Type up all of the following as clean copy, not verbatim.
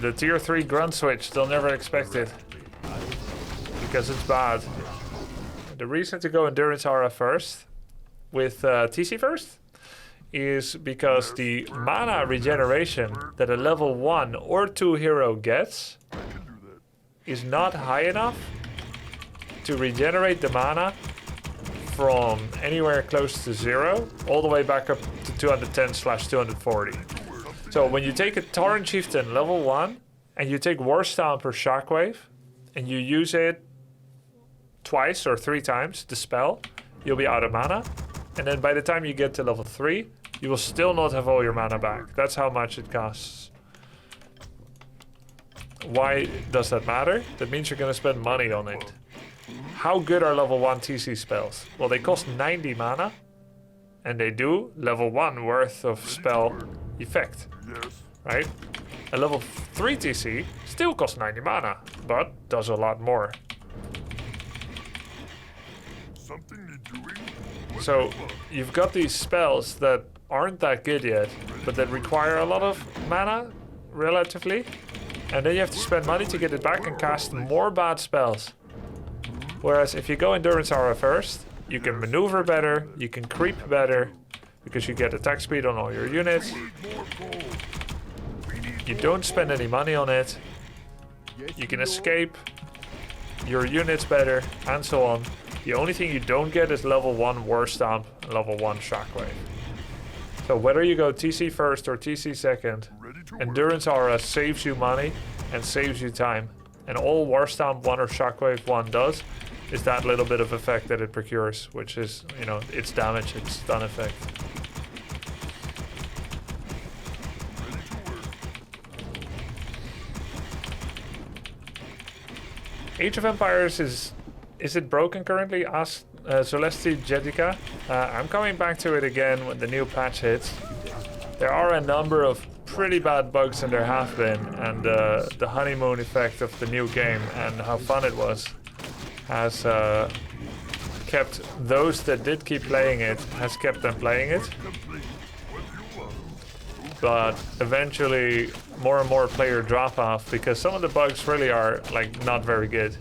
The tier 3 grunt switch, they'll never expect it. Because it's bad. The reason to go Endurance Aura first, with TC first, is because the mana regeneration that a level 1 or 2 hero gets is not high enough to regenerate the mana from anywhere close to 0 all the way back up to 210/240. So when you take a Tauren Chieftain level 1 and you take War Stomp or Shockwave and you use it twice or 3 times, the spell, you'll be out of mana. And then by the time you get to level 3, you will still not have all your mana back. That's how much it costs. Why does that matter? That means you're going to spend money on it. How good are level 1 TC spells? Well, they cost 90 mana. And they do level 1 worth of spell effect. Right? A level 3 TC still costs 90 mana, but does a lot more. So you've got these spells that aren't that good yet, but that require a lot of mana, relatively. And then you have to spend money to get it back and cast more bad spells. Whereas if you go Endurance Aura first, you can maneuver better, you can creep better, because you get attack speed on all your units. You don't spend any money on it. You can escape your units better, and so on. The only thing you don't get is level 1 War Stomp and level 1 Shockwave. So whether you go TC first or TC second, Endurance Aura saves you money and saves you time. And all War Stomp 1 or Shockwave 1 does is that little bit of effect that it procures, which is, you know, its damage, its stun effect. Age of Empires is it broken currently? Asked Celesti Jetica. I'm coming back to it again when the new patch hits. There are a number of pretty bad bugs, and there have been, and the honeymoon effect of the new game and how fun it was has kept those that did keep playing it, has kept them playing it. But eventually more and more player drop off because some of the bugs really are like not very good.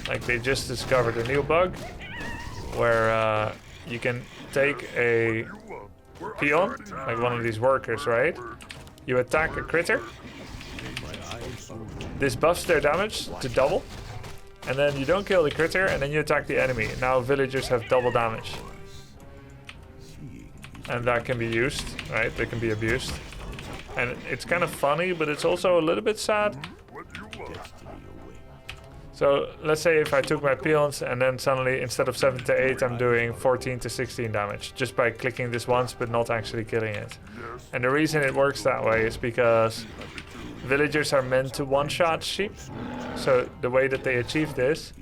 Like they just discovered a new bug where you can take a peon, like one of these workers, right? You attack a critter. This buffs their damage to double. And then you don't kill the critter and then you attack the enemy. Now villagers have double damage. And that can be used, right? They can be abused. And it's kind of funny, but it's also a little bit sad. So let's say if I took my peons and then suddenly instead of 7 to 8 I'm doing 14 to 16 damage just by clicking this once but not actually killing it. And the reason it works that way is because villagers are meant to one-shot sheep. So the way that they achieve this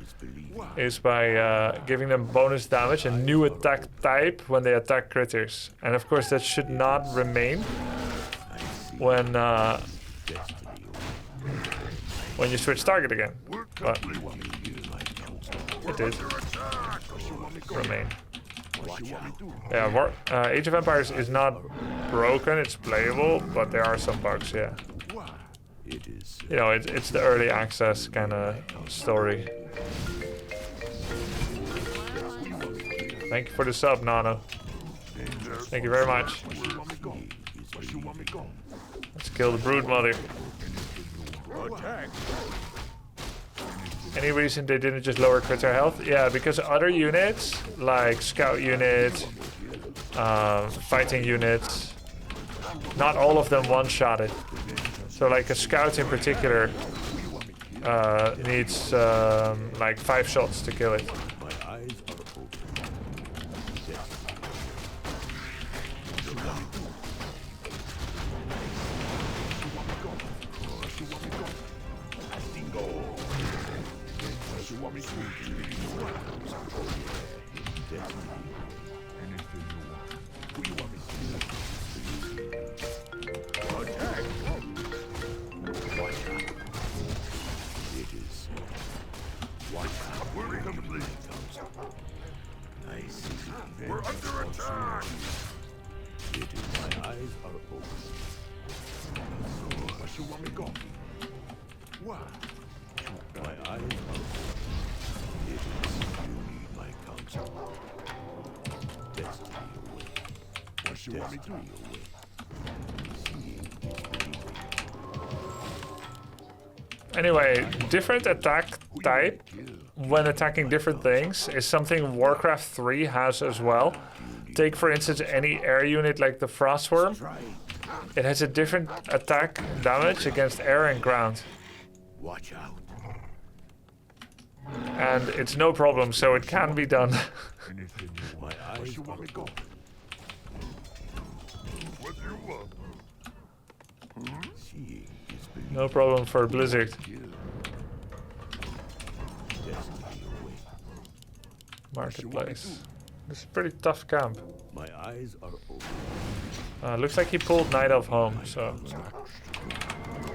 is by giving them bonus damage, a new attack type when they attack critters. And of course that should not remain when you switch target again. But it did remain. Yeah, Age of Empires is not broken, it's playable, but there are some bugs, yeah. You know, it's the early access kind of story. Thank you for the sub, Nano. Thank you very much. Let's kill the brood mother. Any reason they didn't just lower critter health? Yeah, because other units, like scout units, fighting units, not all of them one-shot it. So like a scout in particular needs like 5 shots to kill it. want me gone? Why? My eyes are it is you need my counsel. Destiny awaits. What you want me to do? Anyway, different attack type when attacking different things is something Warcraft 3 has as well. Take for instance any air unit like the Frostworm. It has a different attack damage against air and ground. Watch out. And it's no problem, so it can be done. Anything you My want. eyes What you want me gone? What do you want? seeing is believing. No problem for Blizzard. Destiny awaits. Marketplace. This is a pretty tough camp. My eyes are open. Looks like he pulled Night Elf home, so...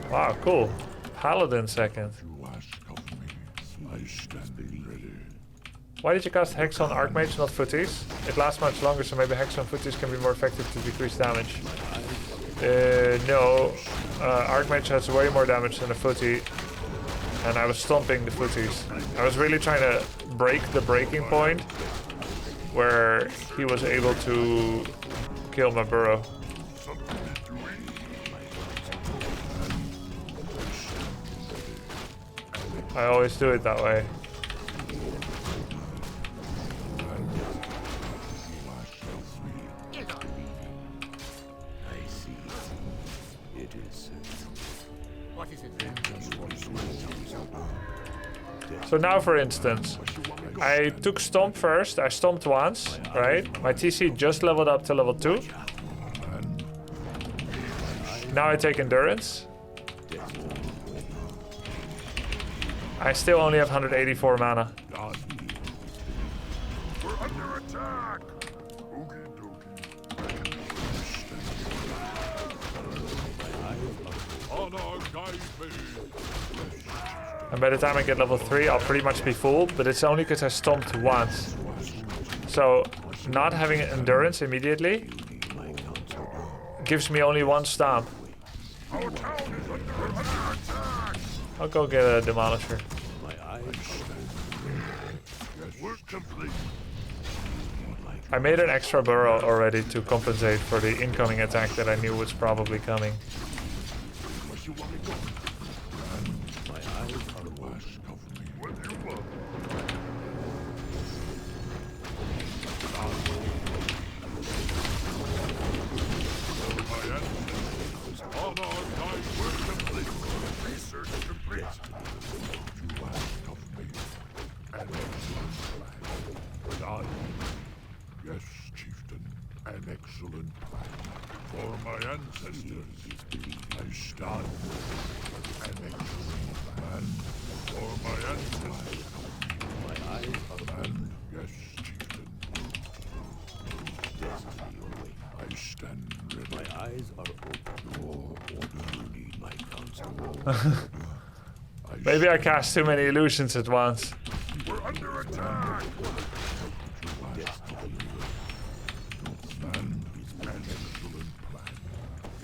Wow, cool. Paladin second. You ask of me. I stand ready. Why did you cast Hex on Archmage, not Footies? It lasts much longer, so maybe Hex on Footies can be more effective to decrease damage. No. Archmage has way more damage than a Footie. And I was stomping the Footies. I was really trying to break the breaking point where he was able to kill my burrow. I always do it that way. I see. It is What is it? So now for instance, I took Stomp first, I stomped once, right? My TC just leveled up to level 2. Now I take Endurance. I still only have 184 mana. We're under attack. Okie dokie. Honor guide me. And by the time I get level 3, I'll pretty much be full, but it's only because I stomped once. So, not having Endurance immediately gives me only one stomp. Our town is under attack. I'll go get a Demolisher. my eyes. Work complete. I made an extra burrow already to compensate for the incoming attack that I knew was probably coming. What you want me gone? My eyes are open. Ask of me. What do you want? Honor guide. Work complete. Research complete. You ask of me. An excellent plan. Done. Yes, Chieftain. An excellent plan. For my ancestors. I stand. An excellent plan. For my ancestors. My eyes are And yes, Chieftain. destiny awaits. I stand ready. My eyes are open. Your order. You need My counsel. Maybe I cast too many illusions at once. We're under attack. Destiny Man is an excellent plan.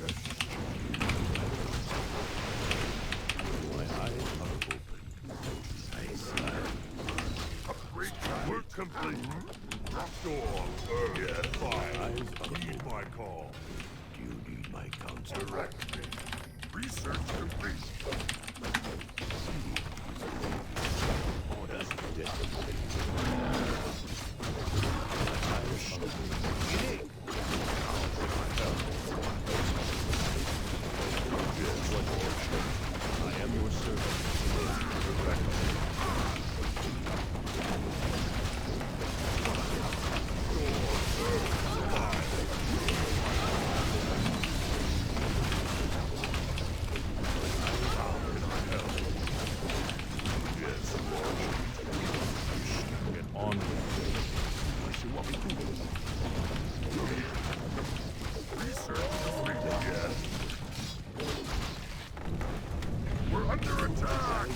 Yes, my eyes are open. I see. upgrade. Work complete. Door. Yes, fine. Heed my call. Do you need my counsel? Direct me. Research complete. Orders. Destiny. I am your servant. Get on. What you want me to do? Research complete. Yes. We're under attack.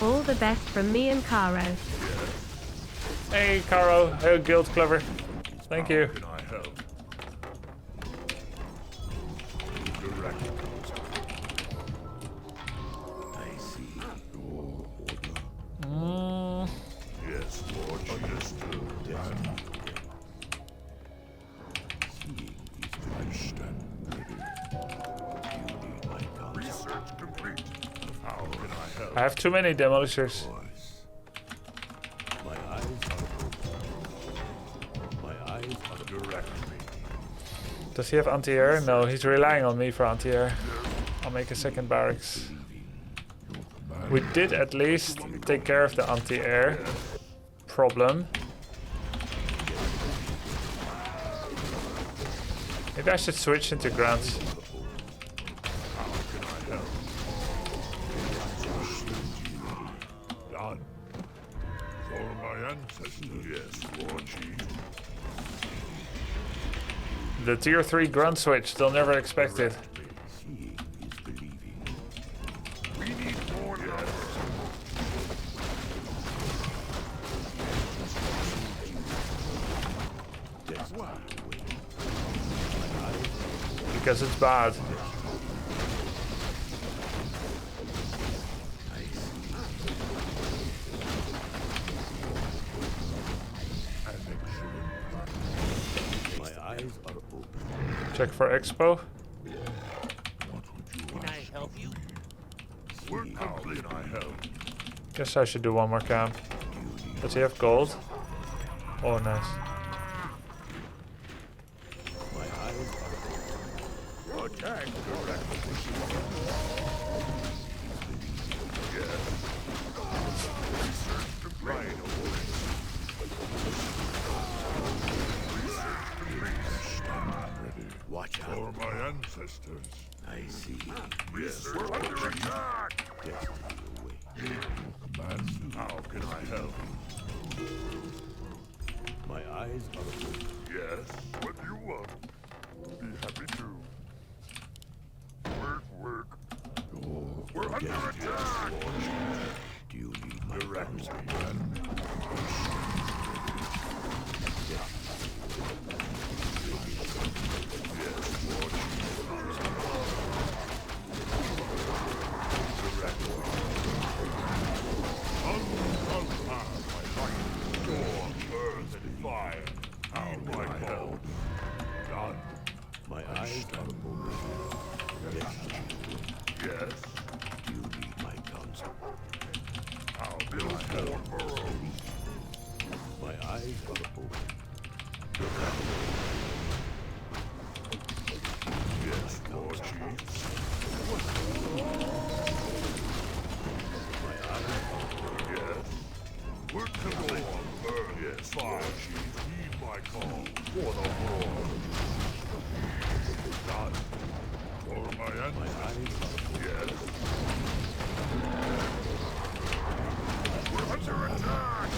All the best from me and Caro. Hey, Caro. Hey, Guild Clever. Thank you. Can I help? Direct counsel. I see. Your order. Yes, Lord. Understood. Seeing is I stand ready. You need my counsel. Research complete. How can I help? I have too many demolishers. Voice. My eyes are open. My eyes are Direct me. Does he have anti-air? No, he's relying on me for anti-air. I'll make a second barracks. We did at least take care of the anti-air problem. Maybe I should switch into grunts. How can I help? Done. For my ancestors. Yes, Lord Chief. The tier 3 grunt switch, they'll never expect it. seeing is believing. We need more numbers. Destiny awaits. Because it's bad. I see. An excellent plan. My eyes are open. Check for expo. What would you Can I help you? We're complete. How can I help? Guess I should do one more camp. Does he have gold? Oh, nice. My eyes are open. Attack. Direct. Yes. Research complete. Right away. Research complete. Watch For out. my ancestors. I see. Yes, we're under attack. Destiny awaits. Command. How can I help? My eyes are open. Yes. What do you want? Be happy to. Work. We're under attack. Do you need my Direct counsel? me. My eyes are open. Destiny. Yes. Do you need my counsel? I'll build more burrows. My eyes are open. Yes, Lord Chief. My eyes are open. Yes. We're to go on Earth. Yes, Fire Chief. Heed my call. For the war. Done. For my My ancestors. eyes are open. Yes. We're under attack.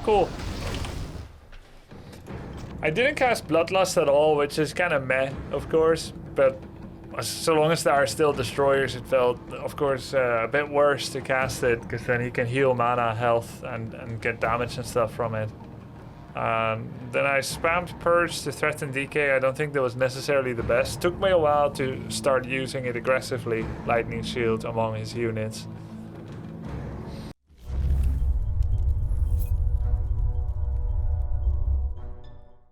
Cool. I didn't cast Bloodlust at all, which is kind of meh, of course, but so long as there are still destroyers, it felt, of course, a bit worse to cast it, because then he can heal mana, health, and get damage and stuff from it. Then I spammed Purge to threaten DK. I don't think that was necessarily the best. Took me a while to start using it aggressively, Lightning Shield among his units.